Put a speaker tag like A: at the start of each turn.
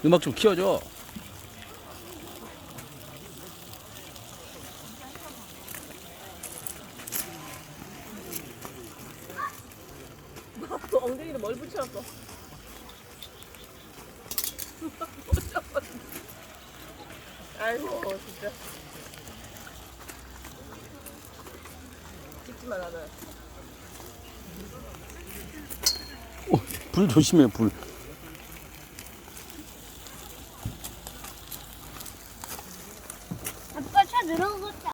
A: 음악 좀 키워줘.
B: 또 엉덩이를 뭘 붙여놨어? 아이고 진짜. 찍지 마 나는.
A: 불 조심해, 불.